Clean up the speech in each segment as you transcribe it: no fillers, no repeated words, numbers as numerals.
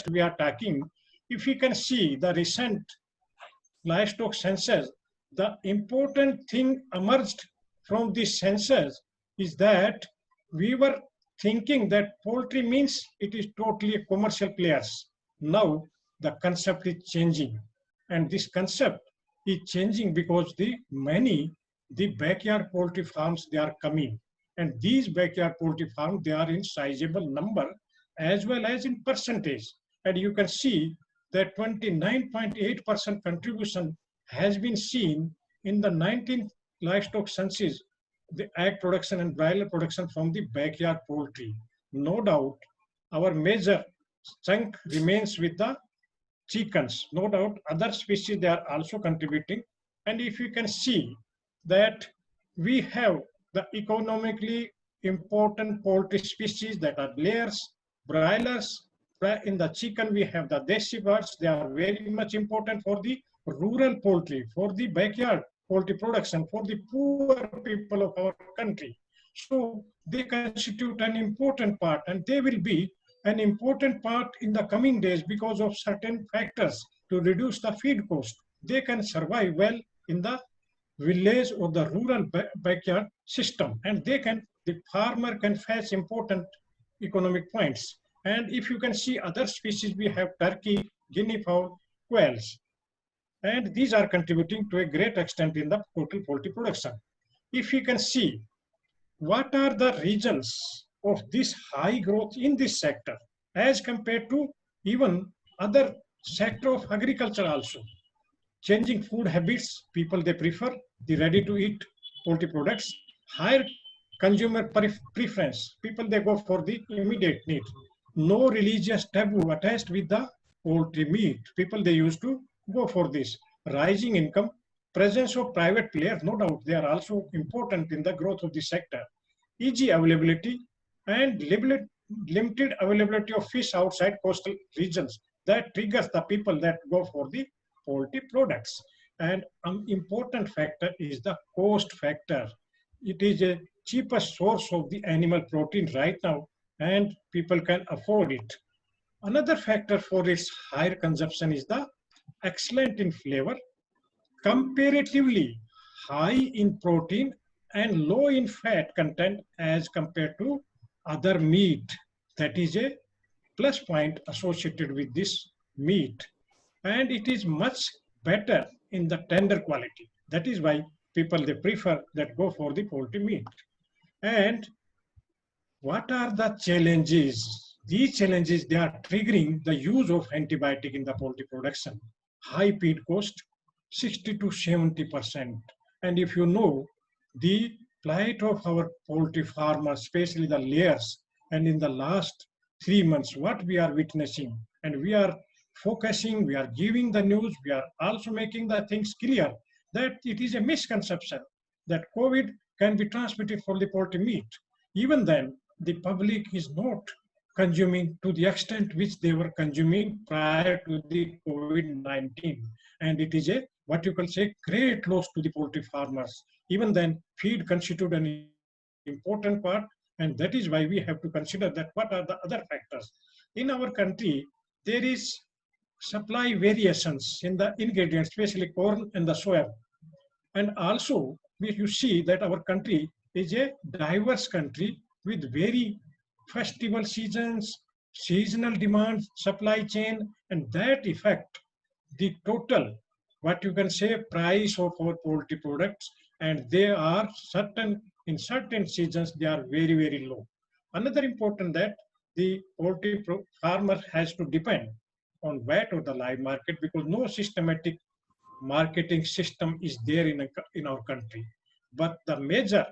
we are talking, if we can see the recent livestock census, the important thing emerged from this census is that we were thinking that poultry means it is totally commercial players. Now the concept is changing, and this concept is changing because the backyard poultry farms they are coming, and these backyard poultry farms they are in sizable number as well as in percentage, and you can see that 29.8% contribution has been seen in the 19th livestock census, the egg production and broiler production from the backyard poultry. No doubt, our major chunk remains with the chickens. No doubt, other species they are also contributing. And if you can see that we have the economically important poultry species that are layers, broilers. In the chicken, we have the desi birds. They are very much important for the rural poultry, for the backyard poultry production, for the poor people of our country. So they constitute an important part, and they will be an important part in the coming days because of certain factors to reduce the feed cost. They can survive well in the village or the rural backyard system, and the farmer can fetch important economic points. And if you can see other species, we have turkey, guinea fowl, quails, and these are contributing to a great extent in the total poultry production. If you can see what are the regions of this high growth in this sector as compared to even other sector of agriculture also. Changing food habits, people they prefer the ready to eat poultry products, higher consumer preference, people they go for the immediate need. No religious taboo attached with the poultry meat, people they used to go for this. Rising income, presence of private players, no doubt they are also important in the growth of the sector. Easy availability and limited availability of fish outside coastal regions that triggers the people that go for the poultry products. And an important factor is the cost factor. It is a cheapest source of the animal protein right now, and people can afford it. Another factor for its higher consumption is the excellent in flavor, comparatively high in protein and low in fat content as compared to other meat. That is a plus point associated with this meat. And it is much better in the tender quality. That is why people they prefer that go for the poultry meat. And what are the challenges? These challenges they are triggering the use of antibiotic in the poultry production. High feed cost, 60 to 70%. And if you know the plight of our poultry farmers, especially the layers, and in the last 3 months, what we are witnessing, and we are focusing, we are giving the news, we are also making the things clear that it is a misconception that COVID can be transmitted for the poultry meat. Even then, the public is not consuming to the extent which they were consuming prior to the COVID-19. And it is a, what you can say, great loss to the poultry farmers. Even then, feed constitute an important part, and that is why we have to consider that what are the other factors. In our country, there is supply variations in the ingredients, especially corn and the soya. And also, you see that our country is a diverse country with very festival seasons, seasonal demands, supply chain, and that affect the total, what you can say, price of our poultry products. And they are certain, in certain seasons, they are very, very low. Another important that the poultry farmer has to depend on VAT or the live market because no systematic marketing system is there in our country. But the major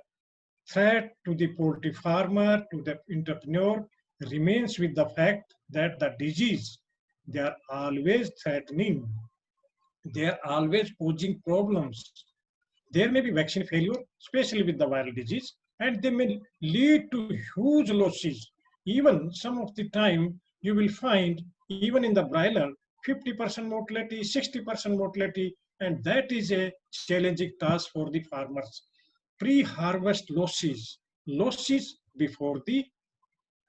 threat to the poultry farmer, to the entrepreneur, remains with the fact that the disease, they are always threatening. They are always posing problems. There may be vaccine failure, especially with the viral disease, and they may lead to huge losses. Even some of the time, you will find, even in the broiler, 50% mortality, 60% mortality, and that is a challenging task for the farmers. Pre-harvest losses before the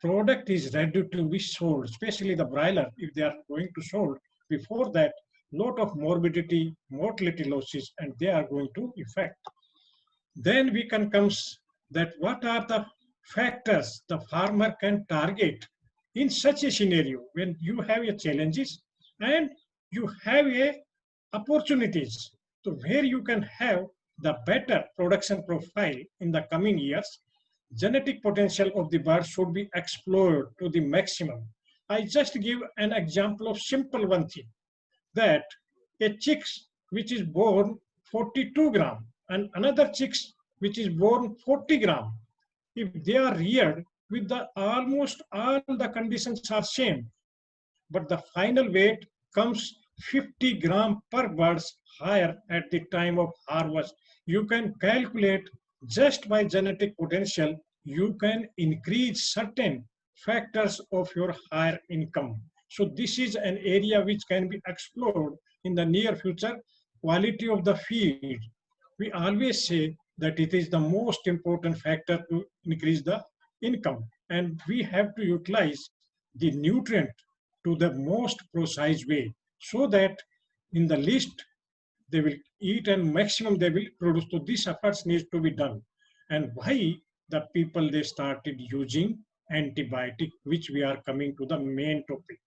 product is ready to be sold, especially the broiler, if they are going to sold, before that, lot of morbidity, mortality losses, and they are going to affect. Then we can comes that what are the factors the farmer can target in such a scenario when you have a challenges and you have a opportunities, so where you can have the better production profile in the coming years. Genetic potential of the bird should be explored to the maximum. I just give an example of simple one thing, that a chicks which is born 42 gram and another chicks which is born 40 gram, if they are reared with the almost all the conditions are same, but the final weight comes 50 gram per birds higher at the time of harvest. You can calculate just by genetic potential, you can increase certain factors of your higher income. So this is an area which can be explored in the near future. Quality of the feed. We always say that it is the most important factor to increase the income. And we have to utilize the nutrient to the most precise way so that in the least they will eat and maximum they will produce. So these efforts needs to be done. And why the people they started using antibiotic, which we are coming to the main topic.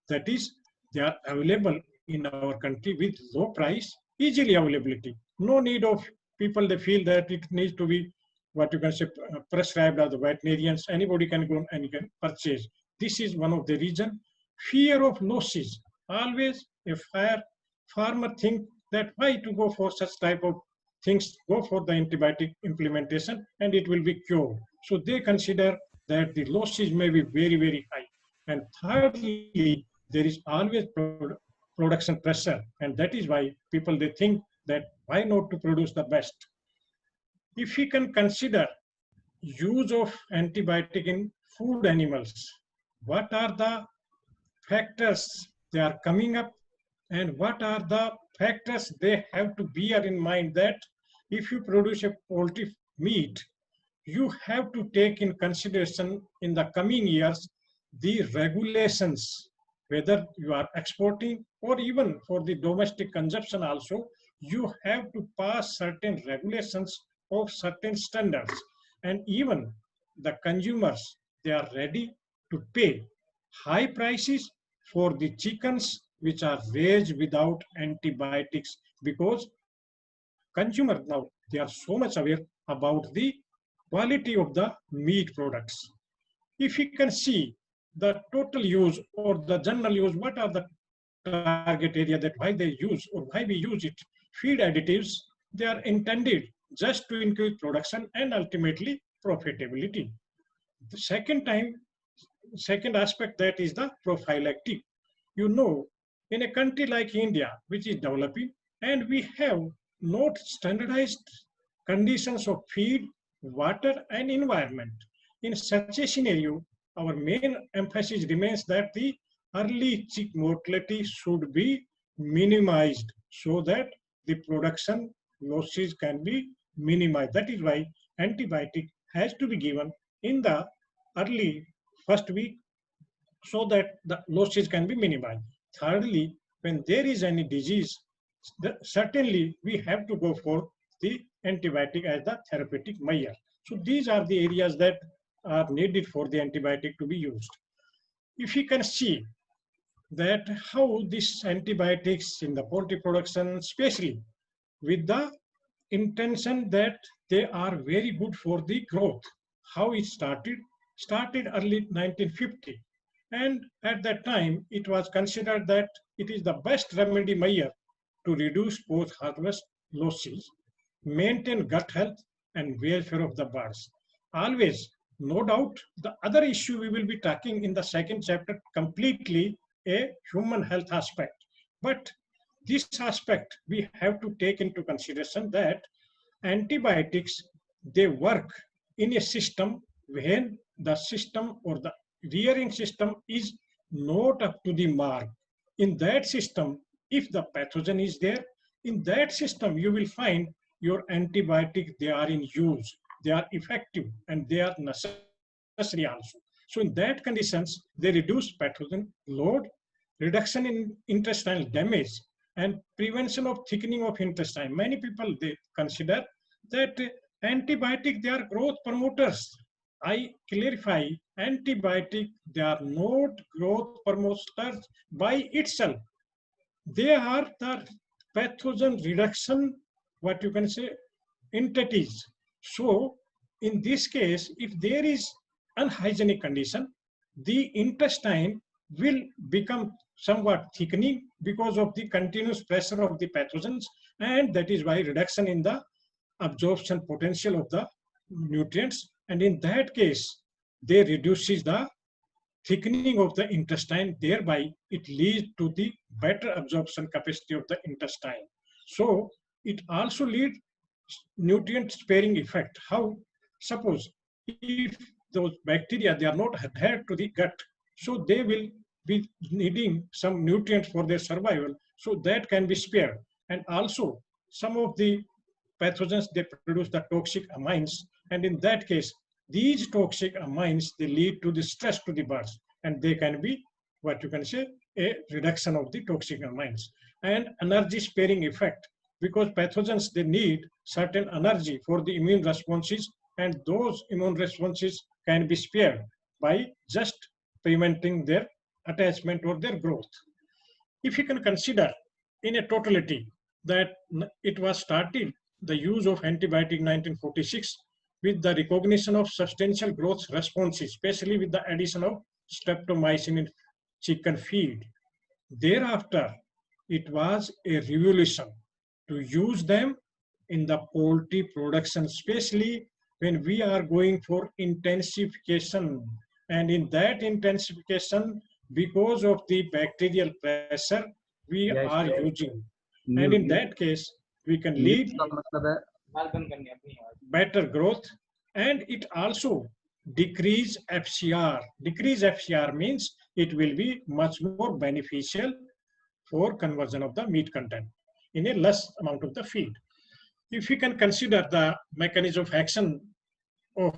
That is, they are available in our country with low price, easily availability. No need of people they feel that it needs to be what you can say prescribed by the veterinarians. Anybody can go and can purchase. This is one of the reason. Fear of losses. Always a farmer think that why to go for such type of things, go for the antibiotic implementation and it will be cured. So they consider that the losses may be very, very high. And thirdly, there is always production pressure. And that is why people, they think that why not to produce the best. If we can consider use of antibiotic in food animals, what are the factors they are coming up and what are the factors they have to bear in mind, that if you produce a poultry meat, you have to take in consideration in the coming years the regulations, whether you are exporting or even for the domestic consumption also, you have to pass certain regulations of certain standards. And even the consumers, they are ready to pay high prices for the chickens which are raised without antibiotics, because consumers now they are so much aware about the quality of the meat products. If you can see the total use or the general use, what are the target area that why they use or why we use it? Feed additives, they are intended just to increase production and ultimately profitability. The second aspect, that is the prophylactic. You know, in a country like India, which is developing, and we have not standardized conditions of feed, water, and environment. In such a scenario, our main emphasis remains that the early chick mortality should be minimized so that the production losses can be minimized. That is why antibiotic has to be given in the early first week so that the losses can be minimized. Thirdly, when there is any disease, certainly we have to go for the antibiotic as the therapeutic measure. So these are the areas that are needed for the antibiotic to be used. If you can see that how these antibiotics in the poultry production, especially with the intention that they are very good for the growth. How it started early 1950. And at that time, it was considered that it is the best remedy measure to reduce post-harvest losses, maintain gut health and welfare of the birds. Always, no doubt, the other issue we will be talking in the second chapter, completely a human health aspect. But this aspect, we have to take into consideration that antibiotics, they work in a system when the system or the rearing system is not up to the mark. In that system, if the pathogen is there, in that system, you will find your antibiotic, they are in use, they are effective, and they are necessary also. So in that conditions, they reduce pathogen load, reduction in intestinal damage, and prevention of thickening of intestine. Many people, they consider that antibiotic, they are growth promoters. I clarify, antibiotic, they are not growth promoters by itself. They are the pathogen reduction, what you can say, entities. So in this case, if there is unhygienic condition, the intestine will become somewhat thickening because of the continuous pressure of the pathogens, and that is why reduction in the absorption potential of the nutrients, and in that case they reduces the thickening of the intestine, thereby it leads to the better absorption capacity of the intestine. So it also leads nutrient sparing effect. How? Suppose if those bacteria, they are not adhered to the gut, so they will be needing some nutrients for their survival, so that can be spared. And also some of the pathogens, they produce the toxic amines, and in that case these toxic amines, they lead to the stress to the birds, and they can be, what you can say, a reduction of the toxic amines. And energy sparing effect, because pathogens, they need certain energy for the immune responses, and those immune responses can be spared by just preventing their attachment or their growth. If you can consider in a totality that it was started, the use of antibiotic 1946, with the recognition of substantial growth responses, especially with the addition of streptomycin in chicken feed. Thereafter, it was a revolution to use them in the poultry production, especially when we are going for intensification. And in that intensification, because of the bacterial pressure, we Yes, are yes. using. And in that case, we can lead का मतलब है better growth, and it also decrease FCR. Decrease FCR means it will be much more beneficial for conversion of the meat content in a less amount of the feed. If we can consider the mechanism of action of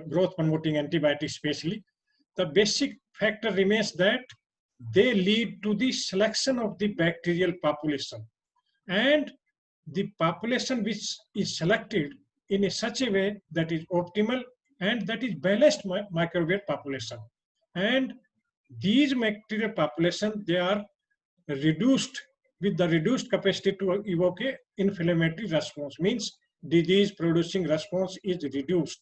growth promoting antibiotics, especially, the basic factor remains that they lead to the selection of the bacterial population, and the population which is selected in such a way that is optimal and that is balanced microbial population. And these bacterial population, they are reduced with the reduced capacity to evoke a inflammatory response, means disease producing response is reduced.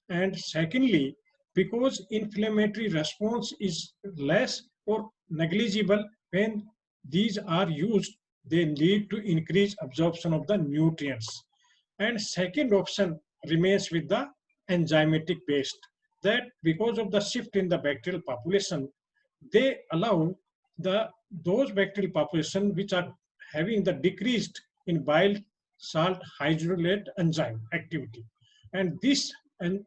And secondly, because inflammatory response is less or negligible when these are used, they lead to increased absorption of the nutrients. And second option remains with the enzymatic based, that because of the shift in the bacterial population, they allow those bacterial population which are having the decreased in bile salt hydrolate enzyme activity. And this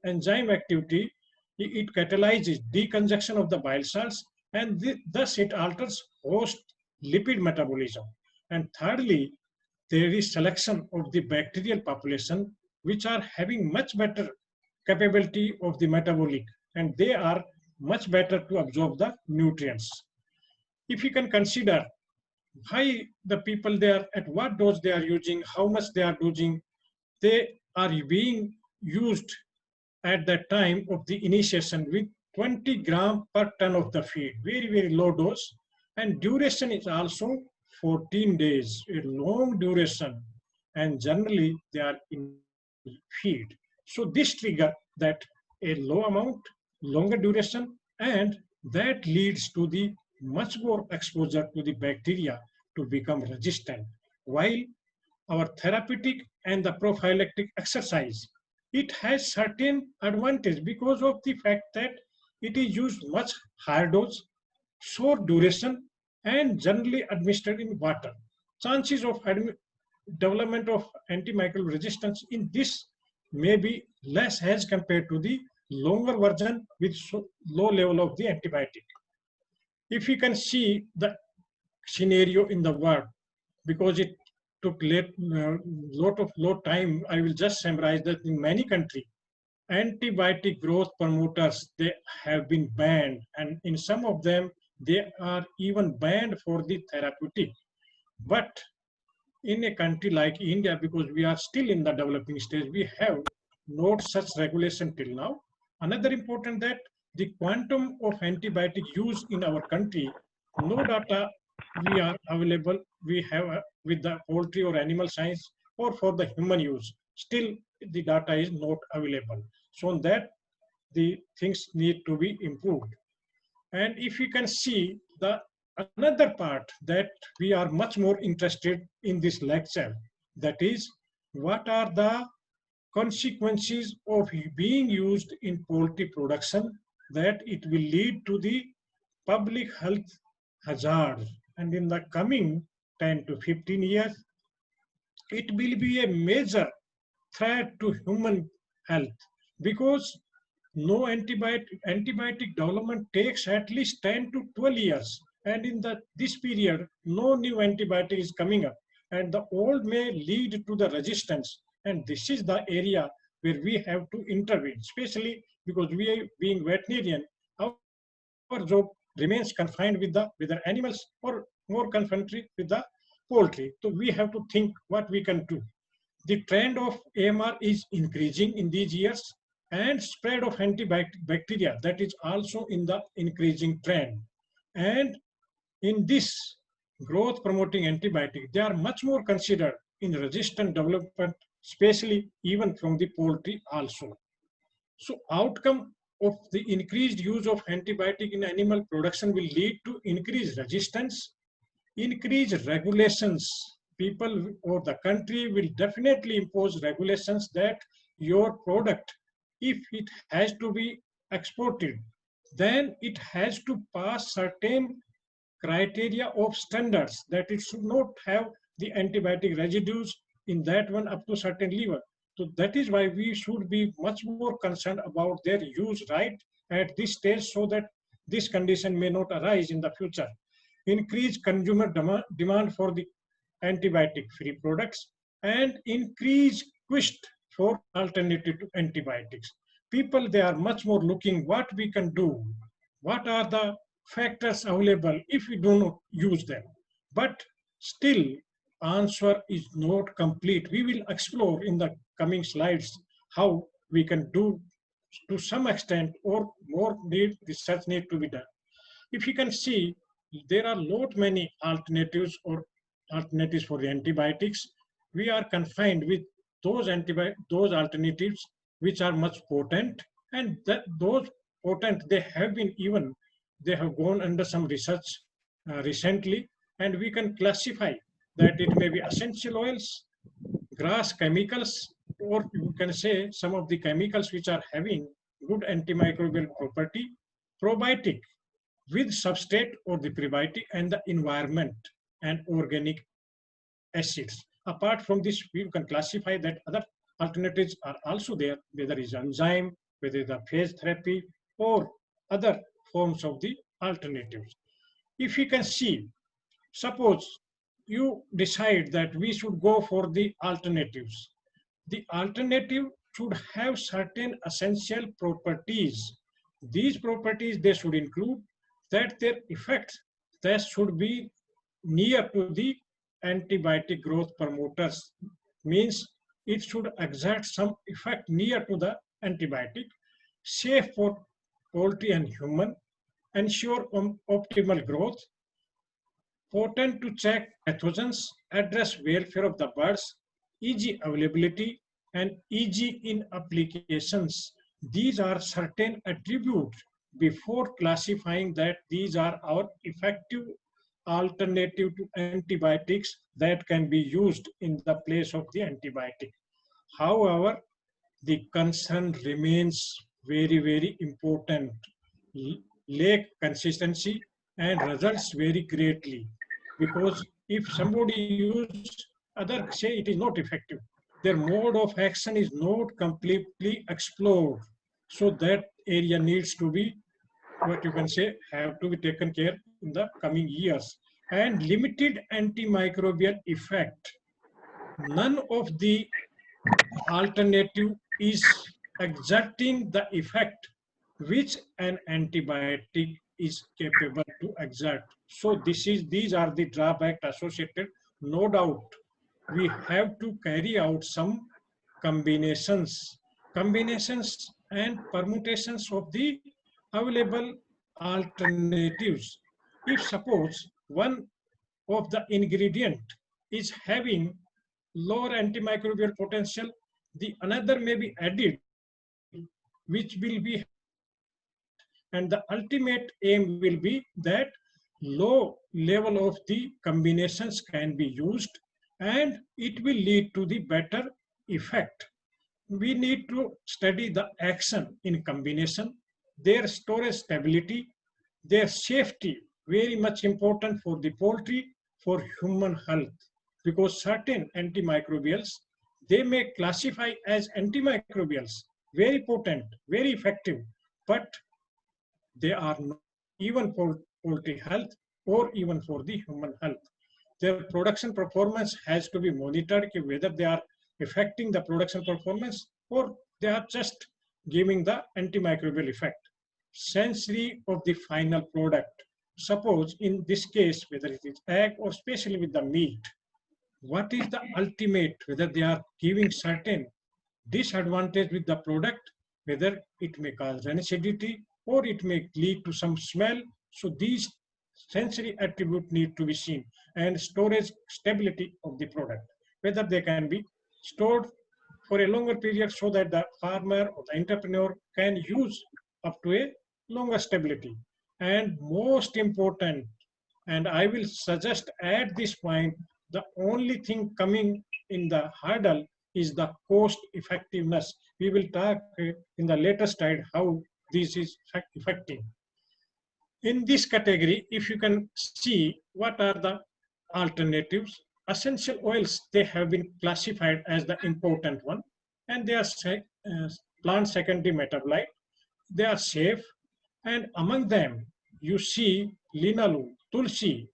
enzyme activity, it catalyzes decongestion of the bile salts, and thus it alters host lipid metabolism. And thirdly, there is selection of the bacterial population which are having much better capability of the metabolic, and they are much better to absorb the nutrients. If you can consider why the people, they are at what dose they are using, how much they are using, they are being used at that time of the initiation with 20 gram per ton of the feed, very, very low dose. And duration is also 14 days, a long duration, and generally they are in feed. So this trigger that a low amount, longer duration, and that leads to the much more exposure to the bacteria to become resistant. While our therapeutic and the prophylactic exercise, it has certain advantage because of the fact that it is used much higher dose, short duration, and generally administered in water. Chances of development of antimicrobial resistance in this may be less as compared to the longer version with low level of the antibiotic. If you can see the scenario in the world, because it took lot of time, I will just summarize that in many countries, antibiotic growth promoters, they have been banned, and in some of them they are even banned for the therapeutic. But in a country like India, because we are still in the developing stage, we have not such regulation till now. Another important that the quantum of antibiotic use in our country, no data we are available, we have with the poultry or animal science or for the human use. Still, the data is not available. So on that, the things need to be improved. And if you can see the another part that we are much more interested in this lecture, that is, what are the consequences of being used in poultry production, that it will lead to the public health hazards. And in the coming 10 to 15 years, it will be a major threat to human health, because no antibiotic development takes at least 10 to 12 years, and in this period no new antibiotic is coming up, and the old may lead to the resistance. And this is the area where we have to intervene, especially because we are being veterinarian, our job remains confined with the with the animals, or more confined with the poultry. So we have to think what we can do. The trend of AMR is increasing in these years, and spread of antibacteria, that is also in the increasing trend. And in this growth promoting antibiotic, they are much more considered in resistant development, especially even from the poultry also. So outcome of the increased use of antibiotic in animal production will lead to increased resistance, increased regulations. People or the country will definitely impose regulations that your product, if it has to be exported, then it has to pass certain criteria of standards, that it should not have the antibiotic residues in that one up to certain level. So that is why we should be much more concerned about their use right at this stage, so that this condition may not arise in the future. Increase consumer demand for the antibiotic-free products, and increase quest for alternative to antibiotics. People, they are much more looking what we can do, what are the factors available if we do not use them. But still, answer is not complete. We will explore in the coming slides how we can do to some extent, or more research need to be done. If you can see, there are lot many alternatives or alternatives for the antibiotics. We are confined with those alternatives which are much potent, and that those potent, they have gone under some research recently, and we can classify that it may be essential oils, grass chemicals, or you can say some of the chemicals which are having good antimicrobial property, probiotic with substrate or the prebiotic, and the environment and organic acids. Apart from this, we can classify that other alternatives are also there, whether it's enzyme, whether it's the phage therapy, or other forms of the alternatives. If you can see, suppose you decide that we should go for the alternatives. The alternative should have certain essential properties. These properties, they should include that their effects, that should be near to the antibiotic growth promoters, means it should exert some effect near to the antibiotic, safe for poultry and human, ensure optimal growth, potent to check pathogens, address welfare of the birds, easy availability, and easy in applications. These are certain attributes before classifying that these are our effective alternative to antibiotics that can be used in the place of the antibiotic. However, the concern remains very, very important. Lack consistency and results vary greatly, because if somebody use, others say it is not effective. Their mode of action is not completely explored. So that area needs to be, what you can say, have to be taken care in the coming years. And limited antimicrobial effect. None of the alternative is exerting the effect which an antibiotic is capable to exert. So these are the drawbacks associated. No doubt, we have to carry out some combinations and permutations of the available alternatives. If suppose one of the ingredient is having lower antimicrobial potential, the another may be added, which will be, and the ultimate aim will be that low level of the combinations can be used and it will lead to the better effect. We need to study the action in combination, their storage stability, their safety, very much important for the poultry, for human health, because certain antimicrobials, they may classify as antimicrobials, very potent, very effective, but they are not even for poultry health or even for the human health. Their production performance has to be monitored, whether they are affecting the production performance or they are just giving the antimicrobial effect. Sensory of the final product. Suppose in this case, whether it is egg or especially with the meat, what is the ultimate, whether they are giving certain disadvantage with the product, whether it may cause acidity or it may lead to some smell. So these sensory attributes need to be seen, and storage stability of the product, whether they can be stored for a longer period so that the farmer or the entrepreneur can use up to a longer stability. And most important, and I will suggest at this point, the only thing coming in the hurdle is the cost effectiveness. We will talk in the later slide how this is effective. In this category, if you can see what are the alternatives, essential oils, they have been classified as the important one, and they are plant secondary metabolite. They are safe, and among them, you see linalool, tulsi,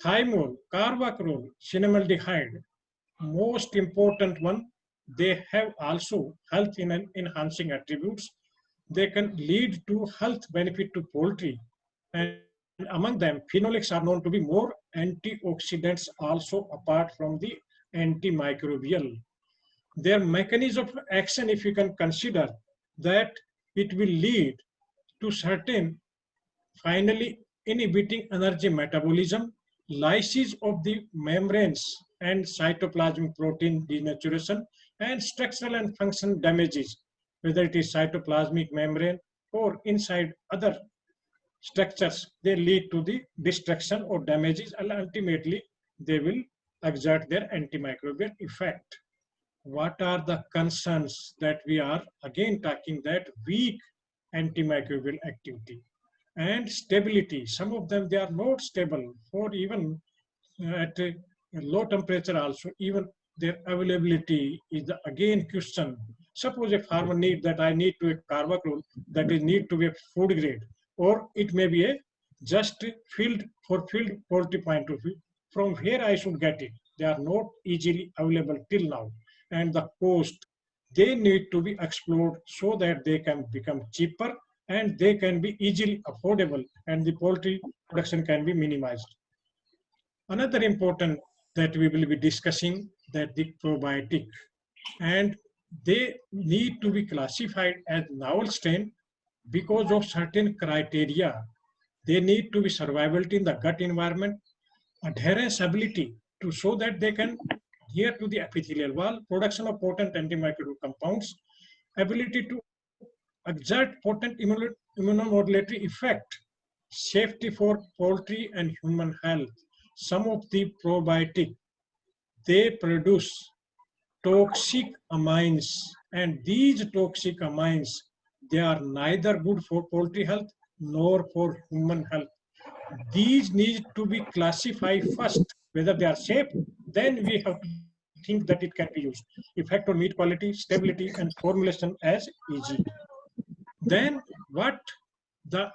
thymol, carbapenem, cinnamaldehyde. Most important one, they have also health enhancing attributes. They can lead to health benefit to poultry. And among them, phenolics are known to be more antioxidants also apart from the antimicrobial. Their mechanism of action, if you can consider that it will lead to certain, finally inhibiting energy metabolism, lysis of the membranes and cytoplasmic protein denaturation, and structural and function damages, whether it is cytoplasmic membrane or inside other structures, they lead to the destruction or damages, and ultimately they will exert their antimicrobial effect. What are the concerns that we are again talking, that weak antimicrobial activity and stability? Some of them, they are not stable for even at a low temperature also, even their availability is the again question. Suppose a farmer need that I need to a carbapenem, that is need to be a food grade, or it may be a just field poultry point of view. From where I should get it? They are not easily available till now, and the cost, they need to be explored so that they can become cheaper and they can be easily affordable, and the poultry production can be minimized. Another important that we will be discussing, that the probiotic, and they need to be classified as novel strain because of certain criteria. They need to be survivability in the gut environment, adherence ability to show that they can adhere to the epithelial wall, production of potent antimicrobial compounds, ability to exert potent immunomodulatory effect, safety for poultry and human health. Some of the probiotic, they produce toxic amines, and these toxic amines, they are neither good for poultry health nor for human health. These need to be classified first, whether they are safe, then we have to think that it can be used. Effect on meat quality, stability, and formulation as easy. Then what the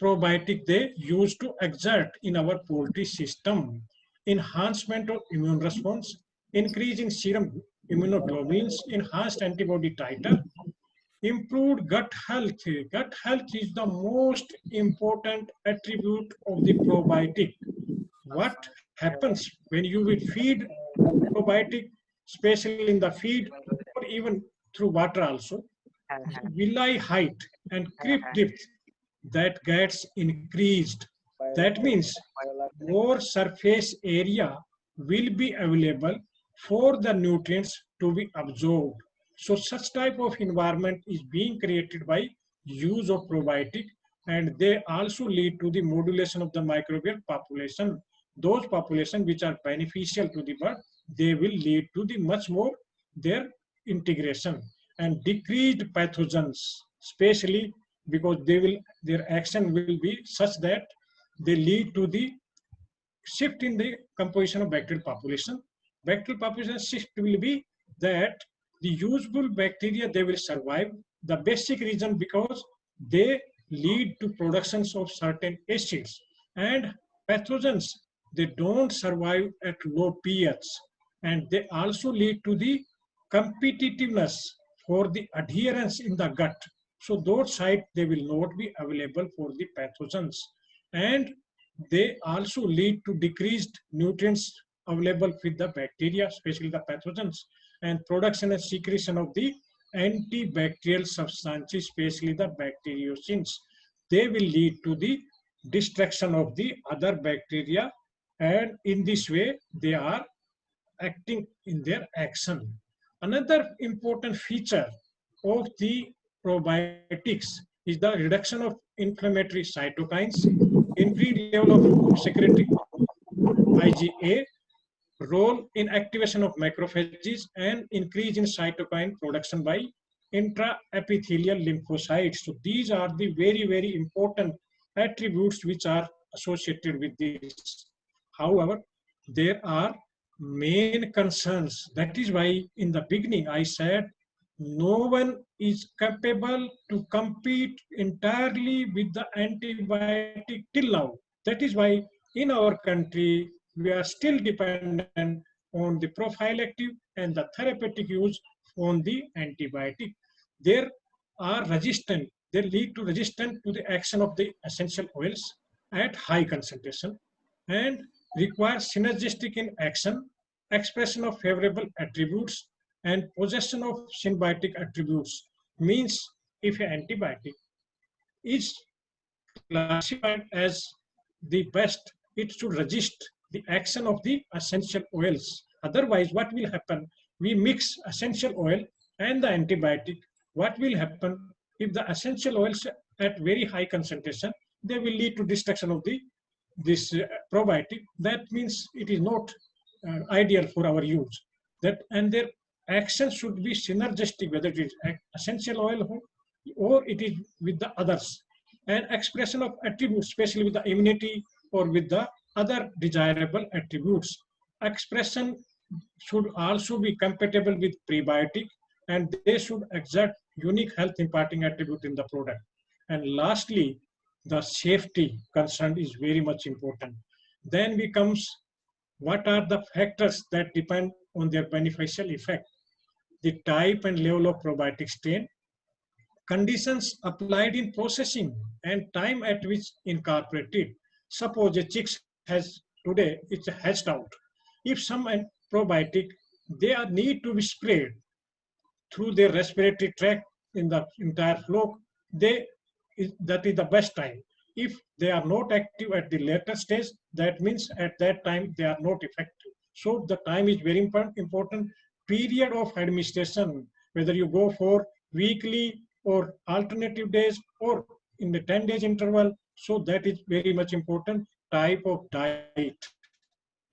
probiotic they use to exert in our poultry system: enhancement of immune response, increase in serum immunoglobulins, enhanced antibody titer, Improved gut health. Gut health is the most important attribute of the probiotic. What happens when you will feed probiotic, especially in the feed or even through water also, villi height and crypt depth that gets increased. That means more surface area will be available for the nutrients to be absorbed. So such type of environment is being created by use of probiotic, and they also lead to the modulation of the microbial population. Those population which are beneficial to the bird, they will lead to the much more their integration and decreased pathogens, especially because their action will be such that they lead to the shift in the composition of bacterial population. Bacterial population shift will be that the usable bacteria, they will survive. The basic reason because they lead to productions of certain acids, and pathogens, they don't survive at low pH, and they also lead to the competitiveness for the adherence in the gut. So those sites, they will not be available for the pathogens, and they also lead to decreased nutrients available with the bacteria, especially the pathogens, and production and secretion of the antibacterial substances, especially the bacteriocins. They will lead to the destruction of the other bacteria, and in this way they are acting in their action. Another important feature of the probiotics is the reduction of inflammatory cytokines, increased level of secreting IgA, role in activation of macrophages, and increase in cytokine production by intraepithelial lymphocytes. So these are the very, very important attributes which are associated with this. However, there are main concerns. That is why in the beginning I said no one is capable to compete entirely with the antibiotic till now. That is why in our country we are still dependent on the prophylactic and the therapeutic use on the antibiotic. There are resistant, they lead to resistance to the action of the essential oils at high concentration, and require synergistic in action, expression of favorable attributes, and possession of symbiotic attributes. Means if an antibiotic is classified as the best, it should resist the action of the essential oils. Otherwise, what will happen? We mix essential oil and the antibiotic. What will happen if the essential oils at very high concentration? They will lead to destruction of the this probiotic. That means it is not ideal for our use. That and their action should be synergistic, whether it is essential oil or it is with the others, and expression of attributes, especially with the immunity or with the other desirable attributes. Expression should also be compatible with prebiotic, and they should exert unique health imparting attribute in the product. And lastly, the safety concern is very much important. Then becomes what are the factors that depend on their beneficial effect? The type and level of probiotic strain, conditions applied in processing, and time at which incorporated. Suppose a chick has today it's hatched out. If some probiotic, they are need to be sprayed through their respiratory tract in the entire flock, that is the best time. If they are not active at the later stage, that means at that time they are not effective. So the time is very important. Period of administration, whether you go for weekly or alternative days or in the 10 days interval, so that is very much important. Type of diet,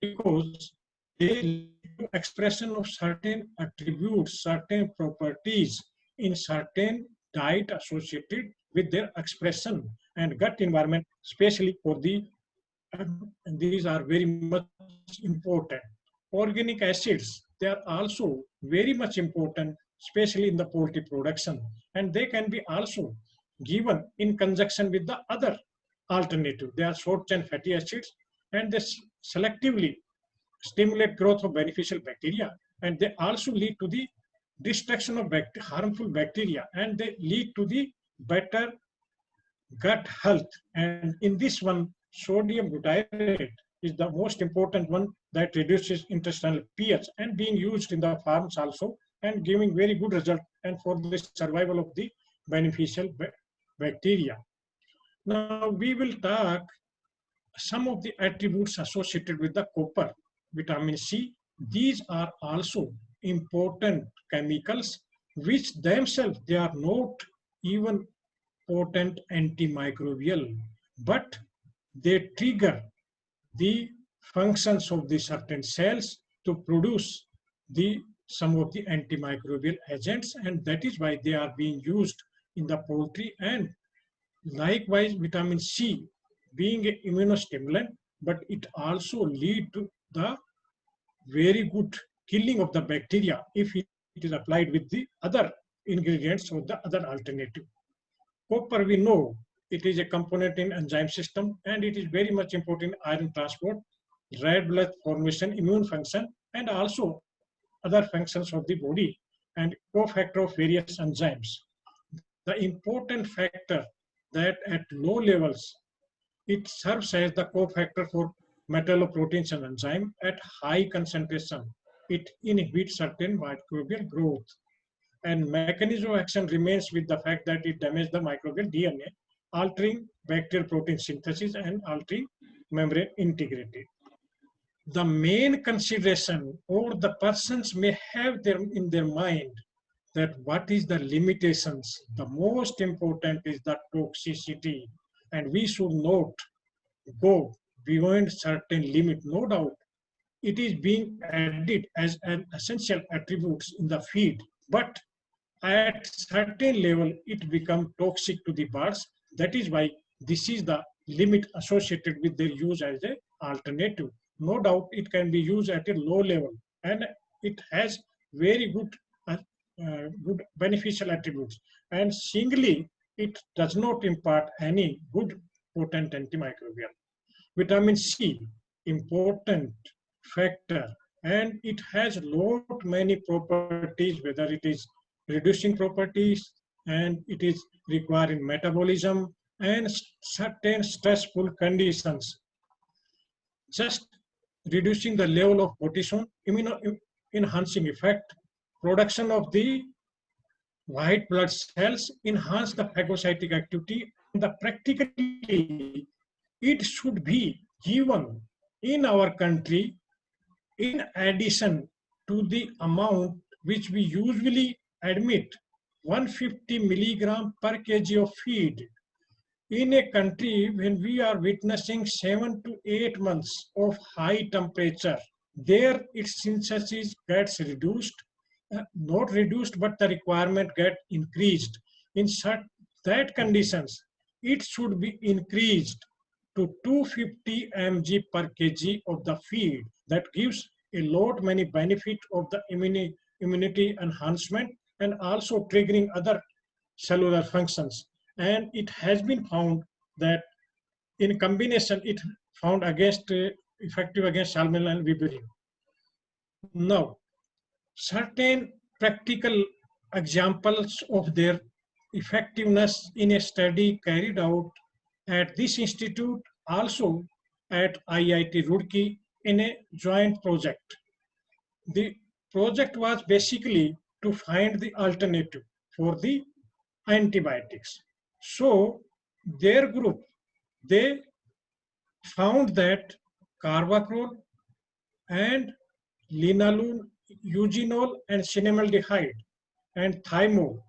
because they lead to expression of certain attributes, certain properties in certain diet associated with their expression, and gut environment, especially for the, and these are very much important. Organic acids, they are also very much important, especially in the poultry production, and they can be also given in conjunction with the other alternative. They are short chain fatty acids, and they selectively stimulate growth of beneficial bacteria, and they also lead to the destruction of harmful bacteria, and they lead to the better gut health. And in this one, sodium butyrate is the most important one that reduces intestinal pH and being used in the farms also and giving very good result and for the survival of the beneficial bacteria. Now we will talk some of the attributes associated with the copper, vitamin C. These are also important chemicals which themselves they are not even potent antimicrobial, but they trigger the functions of the certain cells to produce the some of the antimicrobial agents, and that is why they are being used in the poultry. And likewise, vitamin C being an immunostimulant, but it also lead to the very good killing of the bacteria if it is applied with the other ingredients or the other alternative. Copper, we know it is a component in enzyme system and it is very much important in iron transport, red blood formation, immune function, and also other functions of the body and cofactor of various enzymes. The important factor that at low levels, it serves as the cofactor for metalloproteins and enzyme. At high concentration, it inhibits certain microbial growth. And mechanism of action remains with the fact that it damages the microbial DNA, altering bacterial protein synthesis and altering membrane integrity. The main consideration or the persons may have in their mind that what is the limitations. The most important is the toxicity, and we should not go beyond certain limit. No doubt, it is being added as an essential attributes in the feed, but at certain level it becomes toxic to the birds. That is why this is the limit associated with their use as an alternative. No doubt it can be used at a low level and it has very good beneficial attributes, and singly it does not impart any good potent antimicrobial. Vitamin C, important factor, and it has lot many properties, whether it is reducing properties and it is requiring metabolism and certain stressful conditions. Just reducing the level of cortisol, enhancing effect, production of the white blood cells, enhance the phagocytic activity. The practically, it should be given in our country in addition to the amount which we usually admit, 150 milligram per kg of feed. In a country when we are witnessing 7 to 8 months of high temperature, there its synthesis gets reduced, not reduced, but the requirement get increased. In such that conditions, it should be increased to 250 mg per kg of the feed. That gives a lot many benefit of the immunity enhancement and also triggering other cellular functions. And it has been found that in combination, it found effective against Salmonella and Vibrio. Now, certain practical examples of their effectiveness in a study carried out at this institute, also at IIT Roorkee in a joint project. The project was basically to find the alternative for the antibiotics. So their group, they found that carvacrol and linalool, eugenol and cinnamaldehyde and thymol,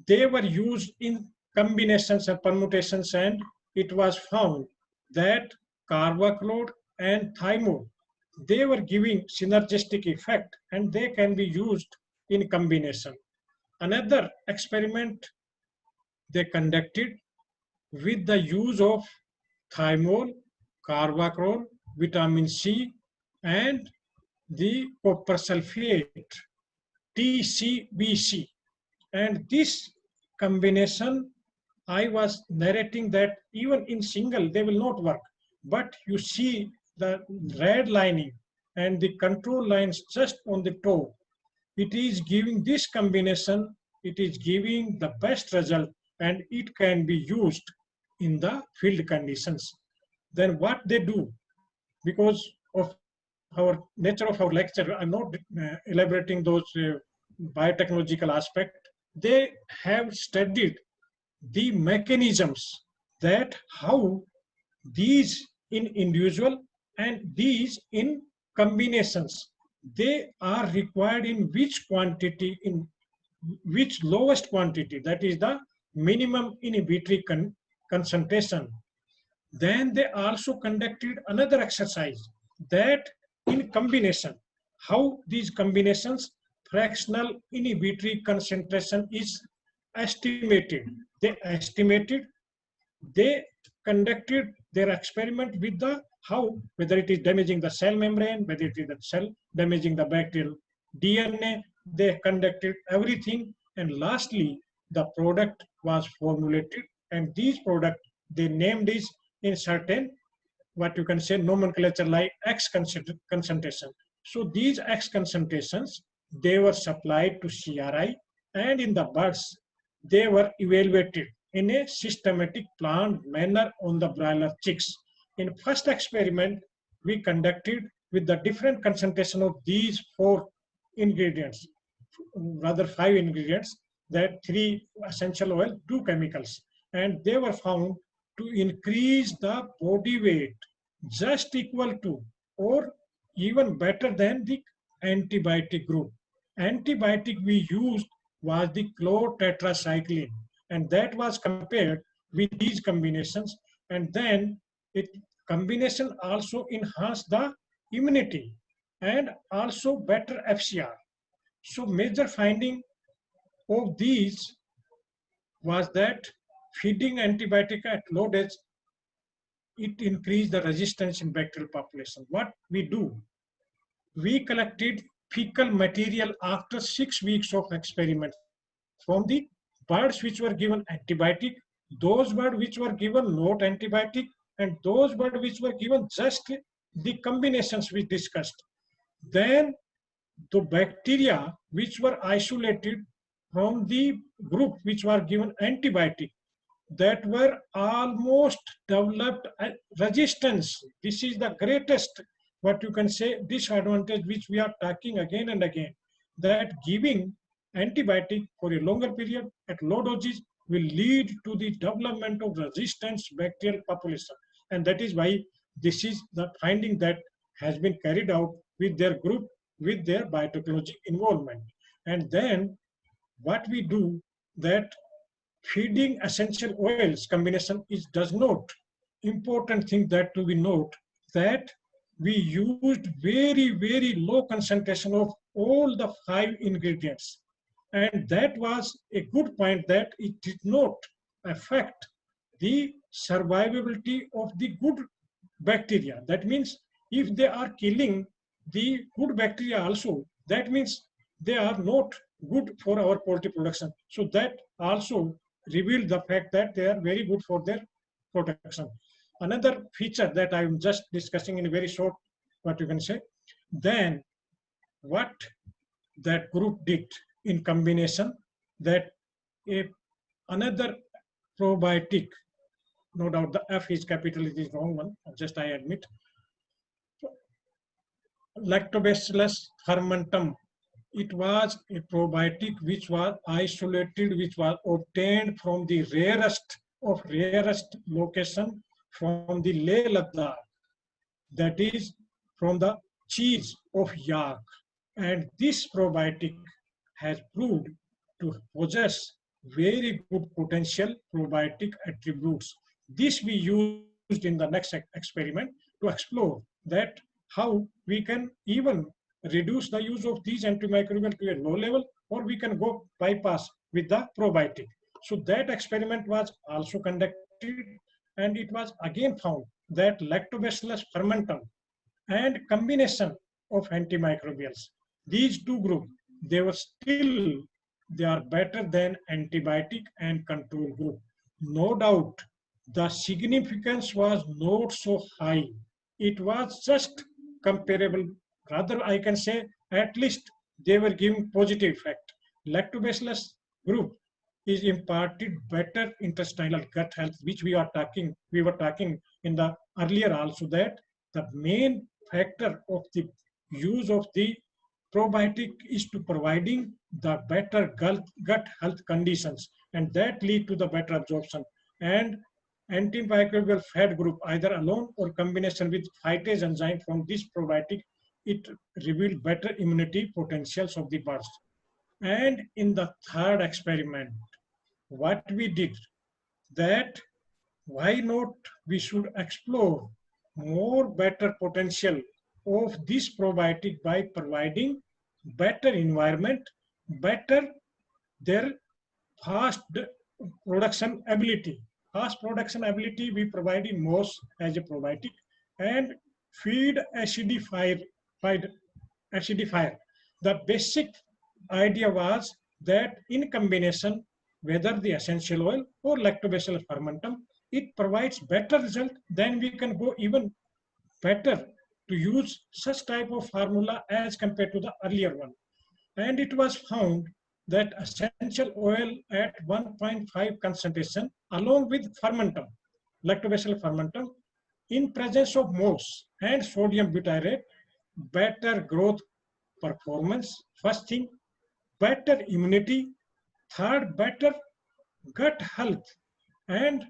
they were used in combinations and permutations, and it was found that carvacrol and thymol, they were giving synergistic effect and they can be used in combination. Another experiment they conducted with the use of thymol, carvacrol, vitamin C, and the copper sulfate, TCBC. And this combination, I was narrating that even in single, they will not work. But you see the red lining and the control lines just on the top. it is giving this combination, it is giving the best result, and it can be used in the field conditions. Then what they do, because of our nature of our lecture, I'm not elaborating those biotechnological aspect. They have studied the mechanisms that how these in individual and these in combinations, they are required in which quantity, in which lowest quantity, that is the minimum inhibitory concentration. Then they also conducted another exercise that in combination, how these combinations fractional inhibitory concentration is estimated. They estimated, they conducted their experiment with the how, whether it is damaging the cell membrane, whether it is the cell damaging the bacterial DNA, they conducted everything, and lastly the product was formulated, and these product they named is in certain, what you can say, nomenclature like X concentration. So these X concentrations, they were supplied to CRI, and in the birds, they were evaluated in a systematic planned manner on the broiler chicks. In first experiment, we conducted with the different concentration of these four ingredients, rather five ingredients, that three essential oil, two chemicals, and they were found to increase the body weight just equal to or even better than the antibiotic group. Antibiotic we used was the chlortetracycline, and that was compared with these combinations, and then it combination also enhanced the immunity and also better FCR. So major finding of these was that feeding antibiotic at low dose, it increased the resistance in bacterial population. What we do, we collected fecal material after 6 weeks of experiment from the birds which were given antibiotic, those birds which were given not antibiotic, and those birds which were given just the combinations we discussed. Then the bacteria which were isolated from the group which were given antibiotic, that were almost developed resistance. This is the greatest, what you can say, disadvantage which we are talking again and again, that giving antibiotic for a longer period at low doses will lead to the development of resistance bacterial population. And that is why this is the finding that has been carried out with their group, with their biotechnology involvement. And then what we do, that feeding essential oils combination is does not important thing that to be note, that we used very low concentration of all the five ingredients, and that was a good point, that it did not affect the survivability of the good bacteria. That means if they are killing the good bacteria also, that means they are not good for our poultry production. So that also revealed the fact that they are very good for their protection. Another feature that I'm just discussing in a very short, what you can say, then what that group did in combination, that another probiotic, no doubt the F is capital, it is wrong one, just I admit, Lactobacillus fermentum, it was a probiotic which was isolated, which was obtained from the rarest of rarest location, from the Leh Ladakh, that is from the cheese of yak. And this probiotic has proved to possess very good potential probiotic attributes. This we used in the next experiment to explore that how we can even reduce the use of these antimicrobial to a low level, or we can go bypass with the probiotic. So that experiment was also conducted, and it was again found that Lactobacillus fermentum and combination of antimicrobials, these two groups, they were still, they are better than antibiotic and control group. No doubt, the significance was not so high. It was just comparable. Rather, I can say at least they were giving positive effect. Lactobacillus group is imparted better intestinal gut health, which we were talking in the earlier also, that the main factor of the use of the probiotic is to providing the better gut health conditions, and that lead to the better absorption. And antimicrobial fat group, either alone or combination with phytase enzyme from this probiotic, it revealed better immunity potentials of the birds. And in the third experiment, what we did, that why not we should explore more better potential of this probiotic by providing better environment, better their fast production ability. Fast production ability we provide in mouse as a probiotic, and feed acidifier. The basic idea was that in combination, whether the essential oil or lactobacillus fermentum, it provides better result. Then we can go even better to use such type of formula as compared to the earlier one. And it was found that essential oil at 1.5 concentration along with fermentum, lactobacillus fermentum, in presence of MOS and sodium butyrate, better growth performance, first thing, better immunity, third, better gut health, and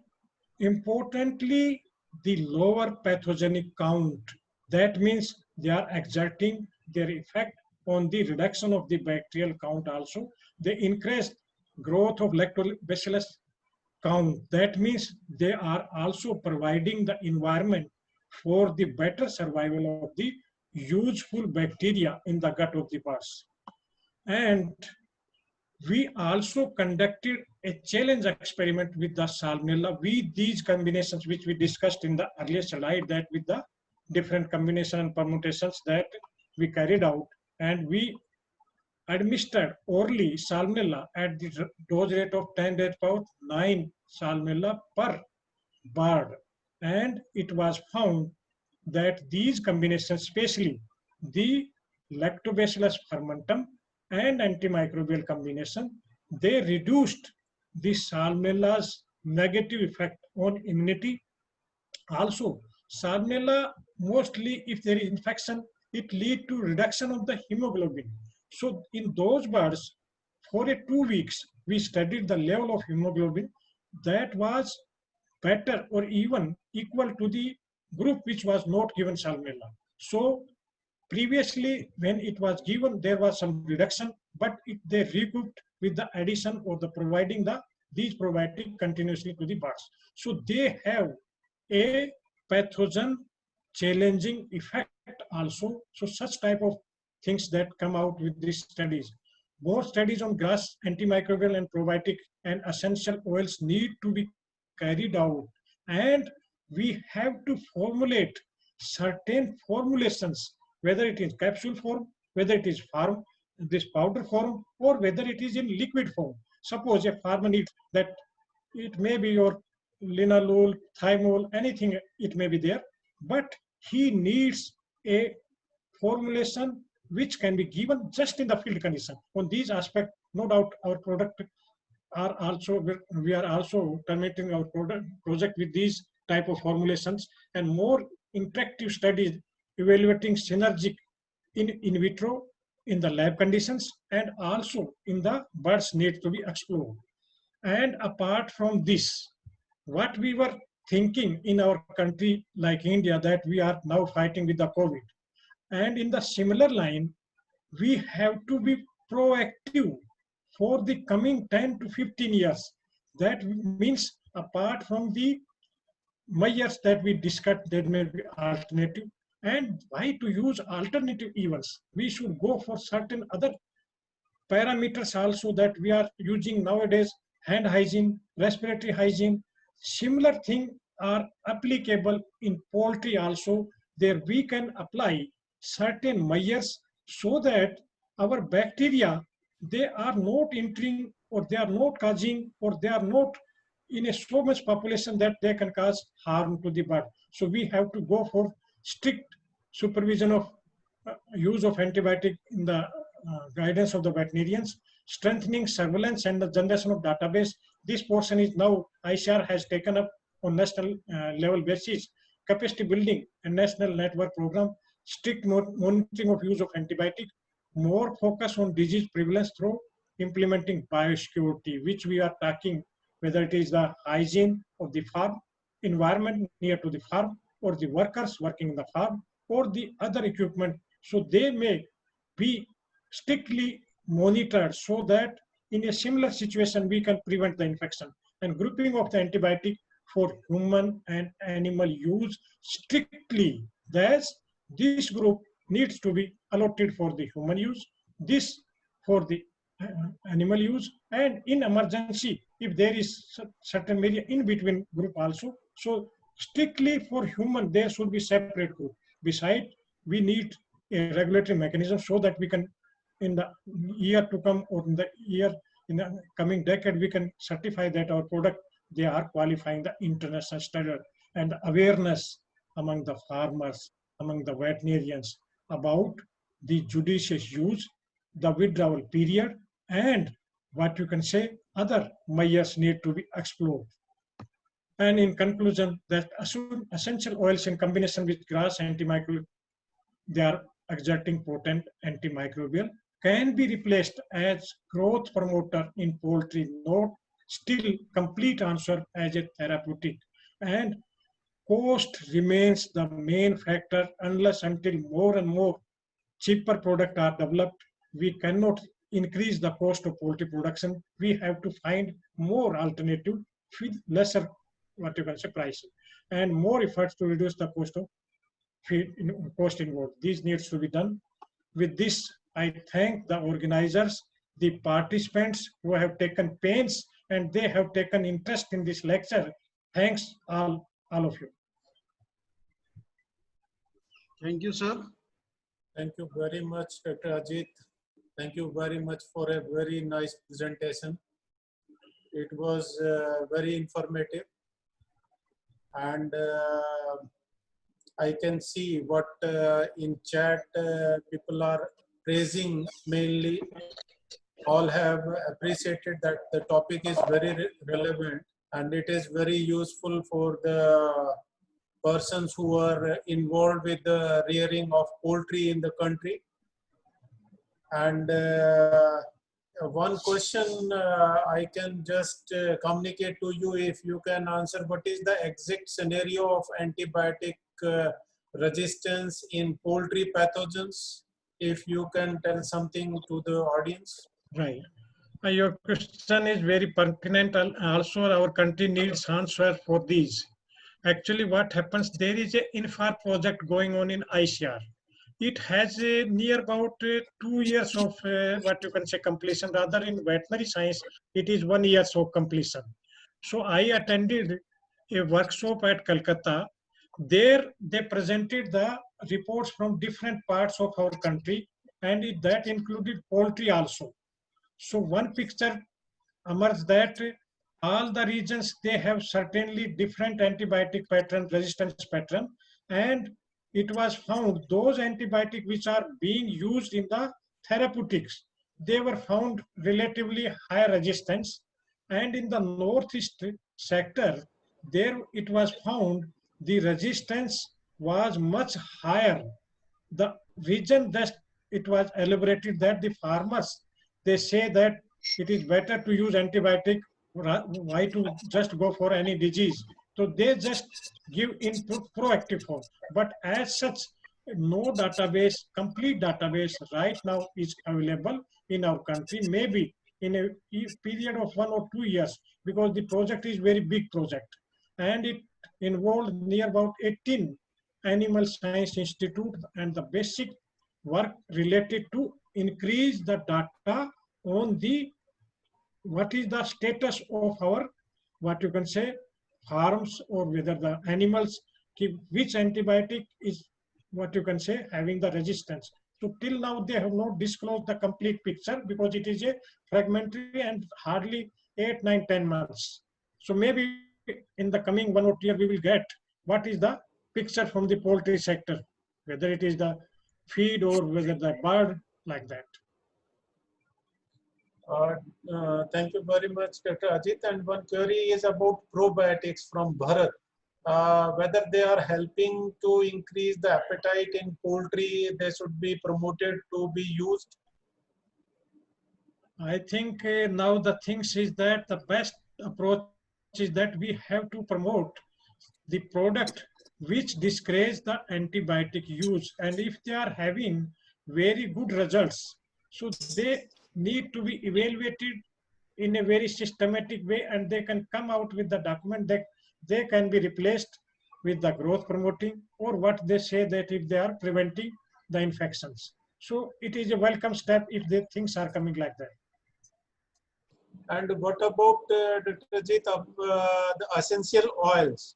importantly, the lower pathogenic count. That means they are exerting their effect on the reduction of the bacterial count also. They increase growth of lactobacillus count. That means they are also providing the environment for the better survival of the useful bacteria in the gut of the birds. And we also conducted a challenge experiment with the Salmonella with these combinations which we discussed in the earlier slide, that with the different combination and permutations that we carried out, and we administered orally Salmonella at the dose rate of 10 to the power 9 Salmonella per bird. And it was found that these combinations, especially the lactobacillus fermentum and antimicrobial combination, they reduced the Salmonella's negative effect on immunity. Also, Salmonella, mostly if there is infection, it lead to reduction of the hemoglobin. So in those birds, for 2 weeks, we studied the level of hemoglobin that was better or even equal to the group which was not given Salmonella. So previously, when it was given, there was some reduction, but they recouped with the addition or the providing these probiotic continuously to the birds. So they have a pathogen challenging effect also. So such type of things that come out with these studies. More studies on grass, antimicrobial and probiotic and essential oils need to be carried out. And we have to formulate certain formulations, whether it is capsule form, whether it is this powder form, or whether it is in liquid form. Suppose a farmer needs that, it may be your linalool, thymol, anything it may be there, but he needs a formulation which can be given just in the field condition. On these aspects, no doubt our product are also, we are also terminating our project with these type of formulations, and more interactive studies evaluating synergic in vitro in the lab conditions, and also in the birds need to be explored. And apart from this, what we were thinking in our country like India, that we are now fighting with the COVID, and in the similar line, we have to be proactive for the coming 10 to 15 years. That means apart from the measures that we discussed, there may be alternative. And why to use alternative events? We should go for certain other parameters also that we are using nowadays, hand hygiene, respiratory hygiene. Similar thing are applicable in poultry also. There we can apply certain measures so that our bacteria, they are not entering, or they are not causing, or they are not in a so much population that they can cause harm to the bird. So we have to go for strict supervision of use of antibiotic in the guidance of the veterinarians, strengthening surveillance and the generation of database. This portion is now ICR has taken up on national level basis, capacity building and national network program, strict monitoring of use of antibiotic, more focus on disease prevalence through implementing biosecurity, which we are talking, whether it is the hygiene of the farm, environment near to the farm, or the workers working in the farm, or the other equipment. So they may be strictly monitored so that in a similar situation we can prevent the infection. And grouping of the antibiotic for human and animal use strictly. Thus, this group needs to be allotted for the human use, this for the animal use, and in emergency, if there is certain area in between group also. So strictly for human, there should be separate group. Besides, we need a regulatory mechanism so that we can, in the year to come or in the coming decade, we can certify that our product, they are qualifying the international standard, and awareness among the farmers, among the veterinarians about the judicious use, the withdrawal period, and what you can say, other measures need to be explored. And in conclusion, that essential oils in combination with grass antimicrobial, they are exerting potent antimicrobial, can be replaced as growth promoter in poultry, not still complete answer as a therapeutic. And cost remains the main factor unless until more and more cheaper products are developed. We cannot increase the cost of poultry production. We have to find more alternative with lesser, what you can say, price, and more efforts to reduce the cost of feed, cost involved. This needs to be done. With this, I thank the organizers, the participants who have taken pains and they have taken interest in this lecture. Thanks all of you. Thank you, sir. Thank you very much, Dr. Ajit. Thank you very much for a very nice presentation. It was very informative, and I can see what in chat people are praising mainly. All have appreciated that the topic is very relevant and it is very useful for the persons who are involved with the rearing of poultry in the country. And one question I can just communicate to you, if you can answer, what is the exact scenario of antibiotic resistance in poultry pathogens? If you can tell something to the audience. Right. Your question is very pertinent. Also, our country needs answer for these. Actually, what happens, there is a INFAR project going on in ICR. It has near about 2 years of what you can say completion. Rather, in veterinary science, it is 1 year of completion. So I attended a workshop at Calcutta. There they presented the reports from different parts of our country, and that included poultry also. So one picture emerged that all the regions, they have certainly different antibiotic pattern, resistance pattern, and it was found those antibiotics which are being used in the therapeutics, they were found relatively higher resistance, and in the northeast sector, there it was found the resistance was much higher. The reason that it was elaborated that the farmers, they say that it is better to use antibiotic, why to just go for any disease. So they just give in proactive form. But as such, no database, complete database right now is available in our country, maybe in a period of 1 or 2 years, because the project is very big project. And it involved near about 18 animal science institute, and the basic work related to increase the data on the what is the status of our, what you can say, farms, or whether the animals, which antibiotic is, what you can say, having the resistance. So till now they have not disclosed the complete picture because it is a fragmentary and hardly 8, 9, 10 months. So maybe in the coming 1 or 2 years we will get what is the picture from the poultry sector, whether it is the feed or whether the bird, like that. Thank you very much, Dr. Ajit. And one query is about probiotics from Bharat. Whether they are helping to increase the appetite in poultry, they should be promoted to be used. I think now the things is that the best approach is that we have to promote the product which discourage the antibiotic use, and if they are having very good results, so they need to be evaluated in a very systematic way, and they can come out with the document that they can be replaced with the growth promoting, or what they say that if they are preventing the infections. So it is a welcome step if the things are coming like that. And what about Dr. Ajit, the essential oils?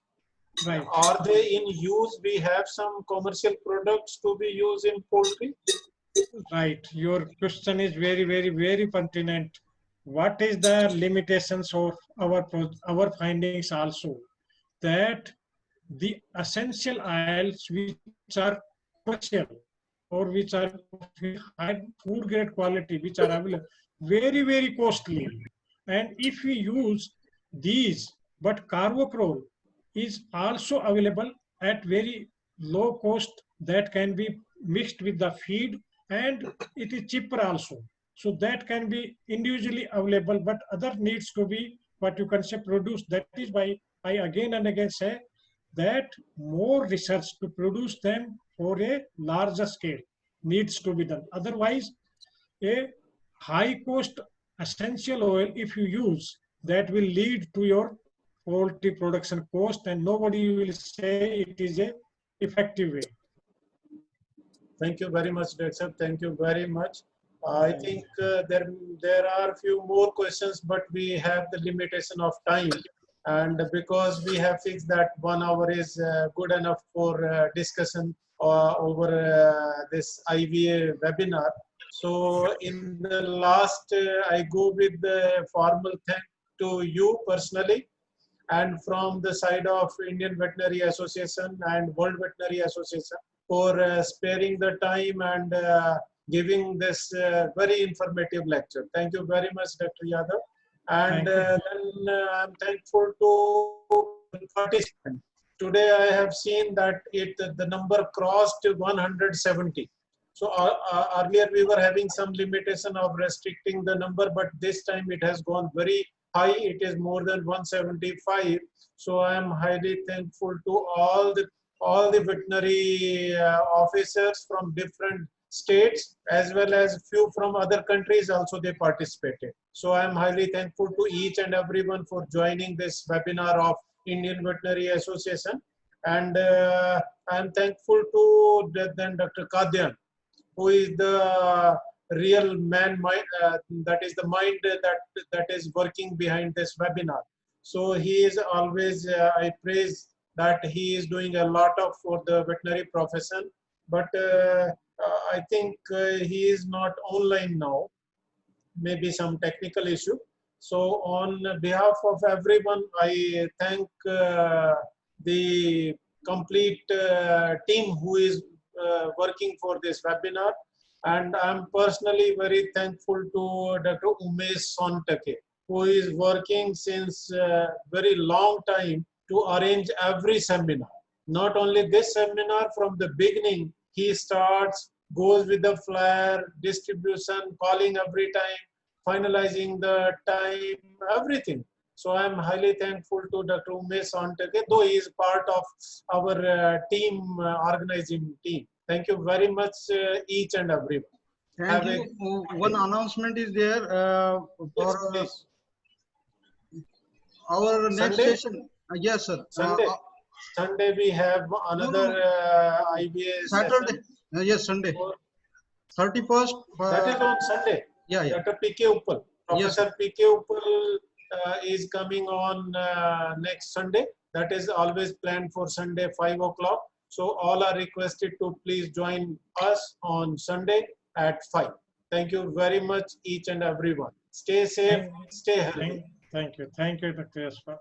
Right. Are they in use? We have some commercial products to be used in poultry. Right. Your question is very pertinent. What is the limitations of our findings also? That the essential oils which are commercial or which are high food grade quality, which are available, very costly. And if we use these, but carboprol is also available at very low cost, that can be mixed with the feed, and it is cheaper also. So that can be individually available, but other needs to be what you can say produced. That is why I again and again say that more research to produce them for a larger scale needs to be done. Otherwise, a high cost essential oil, if you use, that will lead to your poultry production cost, and nobody will say it is a effective way. Thank you very much, Dr. Thank you very much. I think there are a few more questions, but we have the limitation of time. And because we have fixed that 1 hour is good enough for discussion over this IVA webinar. So in the last, I go with the formal thank to you personally, and from the side of Indian Veterinary Association and World Veterinary Association for sparing the time and giving this very informative lecture. Thank you very much, Dr. Yadav. And then I'm thankful to participants. Today I have seen that the number crossed 170. So earlier we were having some limitation of restricting the number, but this time it has gone very high. It is more than 175. So I am highly thankful to all the veterinary officers from different states, as well as few from other countries also they participated. So I am highly thankful to each and everyone for joining this webinar of Indian Veterinary Association. And I am thankful to then Dr. Kadyan, who is the real man mind, that is the mind that is working behind this webinar. So he is always, I praise that he is doing a lot of for the veterinary profession, but I think he is not online now, maybe some technical issue. So on behalf of everyone, I thank the complete team who is working for this webinar. And I'm personally very thankful to Dr. Umesh Sontake, who is working since very long time to arrange every seminar. Not only this seminar, from the beginning, he starts, goes with the flyer, distribution, calling every time, finalizing the time, everything. So I'm highly thankful to Dr. Umesh Sontake, though he is part of our team, organizing team. Thank you very much, each and everyone. Thank you. One announcement is there for yes, our next Sunday? session. Yes, sir. Sunday. Sunday we have another IBA Saturday. session. Yes, Sunday. 31st. That is on Sunday. Yeah. Dr. P.K. Uppal. Professor P.K. Uppal is coming on next Sunday. That is always planned for Sunday, 5 o'clock. So all are requested to please join us on Sunday at 5. Thank you very much, each and everyone. Stay safe, stay healthy. Thank you, Dr. Yaspa.